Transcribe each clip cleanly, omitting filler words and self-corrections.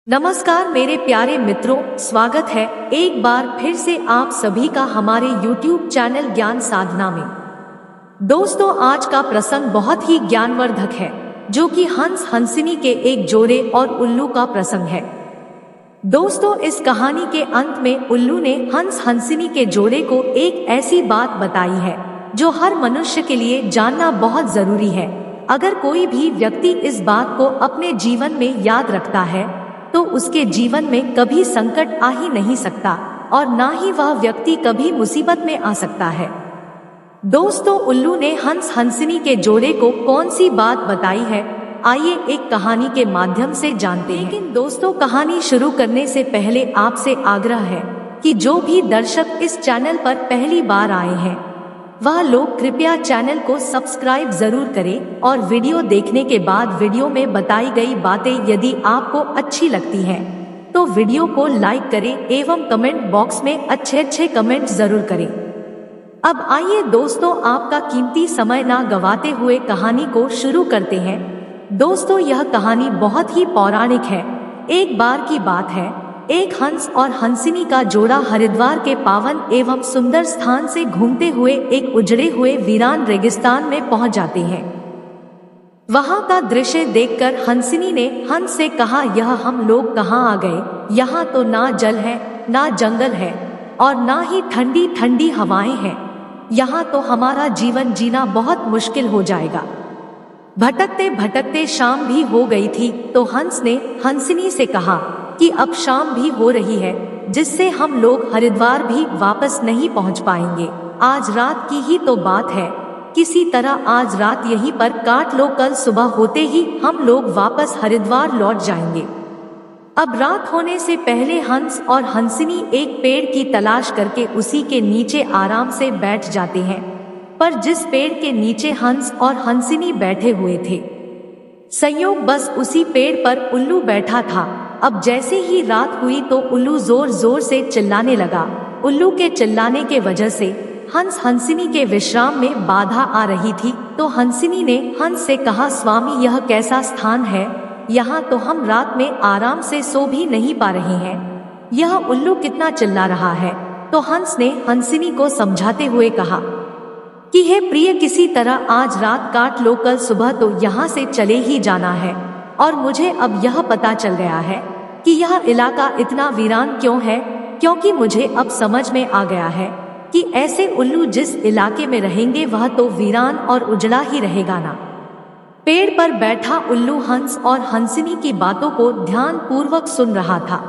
नमस्कार मेरे प्यारे मित्रों, स्वागत है एक बार फिर से आप सभी का हमारे YouTube चैनल ज्ञान साधना में। दोस्तों, आज का प्रसंग बहुत ही ज्ञानवर्धक है, जो कि हंस हंसिनी के एक जोड़े और उल्लू का प्रसंग है। दोस्तों, इस कहानी के अंत में उल्लू ने हंस हंसिनी के जोड़े को एक ऐसी बात बताई है जो हर मनुष्य के लिए जानना बहुत जरूरी है। अगर कोई भी व्यक्ति इस बात को अपने जीवन में याद रखता है तो उसके जीवन में कभी संकट आ ही नहीं सकता और ना ही वह व्यक्ति कभी मुसीबत में आ सकता है। दोस्तों, उल्लू ने हंस हंसिनी के जोड़े को कौन सी बात बताई है, आइए एक कहानी के माध्यम से जानते हैं। लेकिन दोस्तों, कहानी शुरू करने से पहले आपसे आग्रह है कि जो भी दर्शक इस चैनल पर पहली बार आए हैं वह लोग कृपया चैनल को सब्सक्राइब जरूर करें और वीडियो देखने के बाद वीडियो में बताई गई बातें यदि आपको अच्छी लगती हैं तो वीडियो को लाइक करें एवं कमेंट बॉक्स में अच्छे कमेंट जरूर करें। अब आइए दोस्तों, आपका कीमती समय ना गवाते हुए कहानी को शुरू करते हैं। दोस्तों, यह कहानी बहुत ही पौराणिक है। एक बार की बात है, एक हंस और हंसिनी का जोड़ा हरिद्वार के पावन एवं सुंदर स्थान से घूमते हुए एक उजड़े हुए वीरान रेगिस्तान में पहुंच जाते हैं। वहां का दृश्य देखकर हंसिनी ने हंस से कहा, यह हम लोग कहाँ आ गए? यहाँ तो ना जल है, ना जंगल है और ना ही ठंडी ठंडी हवाएं हैं। यहाँ तो हमारा जीवन जीना बहुत मुश्किल हो जाएगा। भटकते भटकते शाम भी हो गई थी तो हंस ने हंसिनी से कहा कि अब शाम भी हो रही है, जिससे हम लोग हरिद्वार भी वापस नहीं पहुंच पाएंगे। आज रात की ही तो बात है, किसी तरह आज रात यहीं पर काट लो, कल सुबह होते ही हम लोग वापस हरिद्वार लौट जाएंगे। अब रात होने से पहले हंस और हंसिनी एक पेड़ की तलाश करके उसी के नीचे आराम से बैठ जाते हैं। पर जिस पेड़ के नीचे हंस और हंसिनी बैठे हुए थे, संयोग बस उसी पेड़ पर उल्लू बैठा था। अब जैसे ही रात हुई तो उल्लू जोर जोर से चिल्लाने लगा। उल्लू के चिल्लाने के वजह से हंस हंसिनी के विश्राम में बाधा आ रही थी। तो हंसिनी ने हंस से कहा, स्वामी, यह कैसा स्थान है? यहाँ तो हम रात में आराम से सो भी नहीं पा रहे हैं। यह उल्लू कितना चिल्ला रहा है। तो हंस ने हंसिनी को समझाते हुए कहा कि हे प्रिय, किसी तरह आज रात काट लो, कल सुबह तो यहाँ से चले ही जाना है। और मुझे अब यह पता चल गया है कि यह इलाका इतना वीरान क्यों है, क्योंकि मुझे अब समझ में आ गया है कि ऐसे उल्लू जिस इलाके में रहेंगे वह तो वीरान और उजड़ा ही रहेगा ना। पेड़ पर बैठा उल्लू हंस और हंसिनी की बातों को ध्यान पूर्वक सुन रहा था।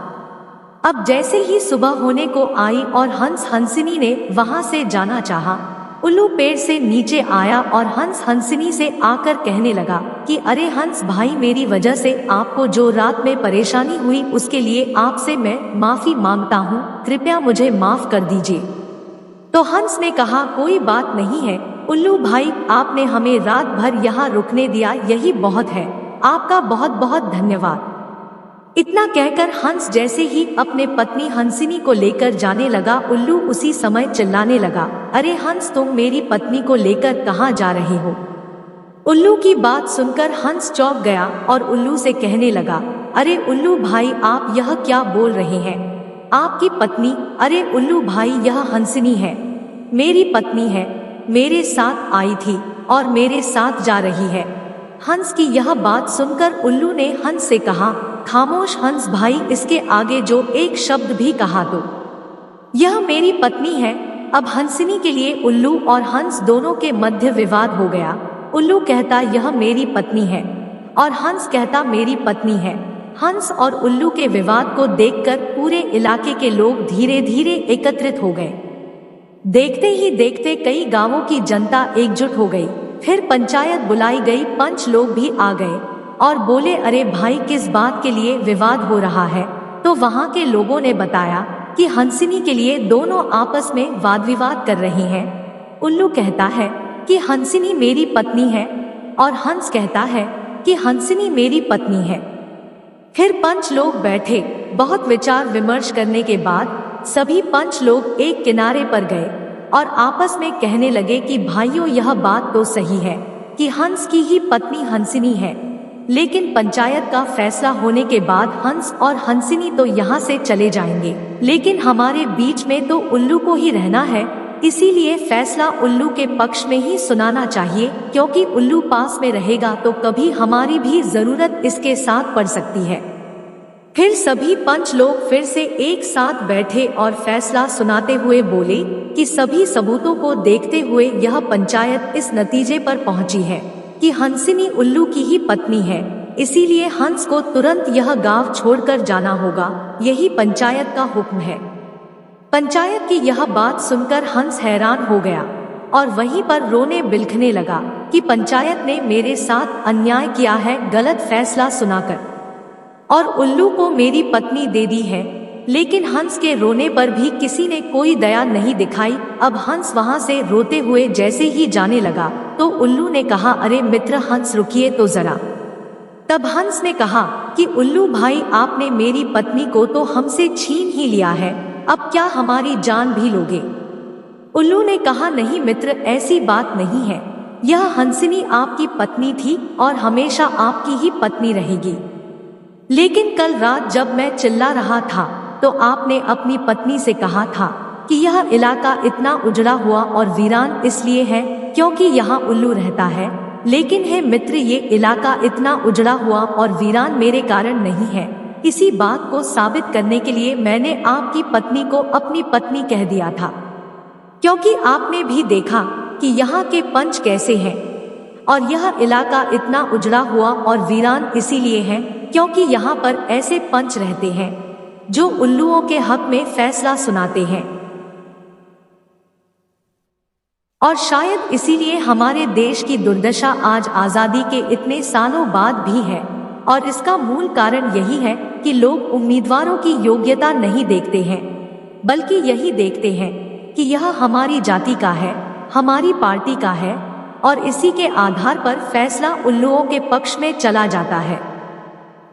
अब जैसे ही सुबह होने को आई और हंस हंसिनी ने वहां से जाना चाहा, उल्लू पेड़ से नीचे आया और हंस हंसिनी से आकर कहने लगा कि अरे हंस भाई, मेरी वजह से आपको जो रात में परेशानी हुई उसके लिए आपसे मैं माफी मांगता हूँ, कृपया मुझे माफ कर दीजिए। तो हंस ने कहा, कोई बात नहीं है उल्लू भाई, आपने हमें रात भर यहाँ रुकने दिया, यही बहुत है। आपका बहुत बहुत धन्यवाद। इतना कहकर हंस जैसे ही अपने पत्नी हंसिनी को लेकर जाने लगा, उल्लू उसी समय चिल्लाने लगा, अरे हंस, तुम मेरी पत्नी को लेकर कहाँ जा रहे हो? उल्लू की बात सुनकर हंस चौंक गया और उल्लू से कहने लगा, अरे उल्लू भाई, आप यह क्या बोल रहे हैं? आपकी पत्नी? अरे उल्लू भाई, यह हंसिनी है, मेरी पत्नी है, मेरे साथ आई थी और मेरे साथ जा रही है। हंस की यह बात सुनकर उल्लू ने हंस से कहा, खामोश हंस भाई, इसके आगे जो एक शब्द भी कहा तो यह मेरी पत्नी है। अब हंसिनी के लिए उल्लू और हंस दोनों के मध्य विवाद हो गया। उल्लू कहता, यह मेरी पत्नी है और हंस कहता, मेरी पत्नी है। हंस और उल्लू के विवाद को देखकर पूरे इलाके के लोग धीरे धीरे एकत्रित हो गए। देखते ही देखते कई गांवों की जनता एकजुट हो गई। फिर पंचायत बुलाई गई, पंच लोग भी आ गए और बोले, अरे भाई, किस बात के लिए विवाद हो रहा है? तो वहां के लोगों ने बताया कि हंसिनी के लिए दोनों आपस में वाद विवाद कर रहे हैं। उल्लू कहता है कि हंसिनी मेरी पत्नी है और हंस कहता है कि हंसिनी मेरी पत्नी है। फिर पंच लोग बैठे, बहुत विचार विमर्श करने के बाद सभी पंच लोग एक किनारे पर गए और आपस में कहने लगे कि भाइयों, यह बात तो सही है कि हंस की ही पत्नी हंसिनी है, लेकिन पंचायत का फैसला होने के बाद हंस और हंसिनी तो यहाँ से चले जाएंगे, लेकिन हमारे बीच में तो उल्लू को ही रहना है, इसीलिए फैसला उल्लू के पक्ष में ही सुनाना चाहिए, क्योंकि उल्लू पास में रहेगा तो कभी हमारी भी जरूरत इसके साथ पड़ सकती है। फिर सभी पंच लोग फिर से एक साथ बैठे और फैसला सुनाते हुए बोले कि सभी सबूतों को देखते हुए यह पंचायत इस नतीजे पर पहुंची है कि हंसिनी उल्लू की ही पत्नी है, इसीलिए हंस को तुरंत यह गांव छोड़कर जाना होगा, यही पंचायत का हुक्म है। पंचायत की यह बात सुनकर हंस हैरान हो गया और वहीं पर रोने बिलखने लगा कि पंचायत ने मेरे साथ अन्याय किया है, गलत फैसला सुनाकर, और उल्लू को मेरी पत्नी दे दी है। लेकिन हंस के रोने पर भी किसी ने कोई दया नहीं दिखाई। अब हंस वहां से रोते हुए जैसे ही जाने लगा तो उल्लू ने कहा, अरे मित्र हंस रुकिए तो जरा। तब हंस ने कहा कि उल्लू भाई, आपने मेरी पत्नी को तो हमसे छीन ही लिया है, अब क्या हमारी जान भी लोगे? उल्लू ने कहा, नहीं मित्र, ऐसी बात नहीं है, यह हंसिनी आपकी पत्नी थी और हमेशा आपकी ही पत्नी रहेगी। लेकिन कल रात जब मैं चिल्ला रहा था तो आपने अपनी पत्नी से कहा था कि यह इलाका इतना उजड़ा हुआ और वीरान इसलिए है क्योंकि यहाँ उल्लू रहता है। लेकिन हे मित्र, ये इलाका इतना उजड़ा हुआ और वीरान मेरे कारण नहीं है। इसी बात को साबित करने के लिए मैंने आपकी पत्नी को अपनी पत्नी कह दिया था, क्योंकि आपने भी देखा कि यहाँ के पंच कैसे हैं, और यह इलाका इतना उजड़ा हुआ और वीरान इसीलिए है क्योंकि यहाँ पर ऐसे पंच रहते हैं जो उल्लुओं के हक में फैसला सुनाते हैं। और शायद इसीलिए हमारे देश की दुर्दशा आज आजादी के इतने सालों बाद भी है, और इसका मूल कारण यही है कि लोग उम्मीदवारों की योग्यता नहीं देखते हैं, बल्कि यही देखते हैं कि यह हमारी जाति का है, हमारी पार्टी का है, और इसी के आधार पर फैसला उल्लुओं के पक्ष में चला जाता है।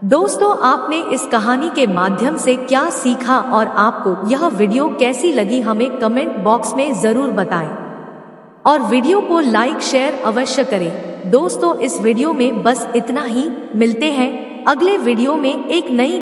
दोस्तों, आपने इस कहानी के माध्यम से क्या सीखा और आपको यह वीडियो कैसी लगी हमें कमेंट बॉक्स में जरूर बताएं, और वीडियो को लाइक शेयर अवश्य करें। दोस्तों, इस वीडियो में बस इतना ही। मिलते हैं अगले वीडियो में एक नई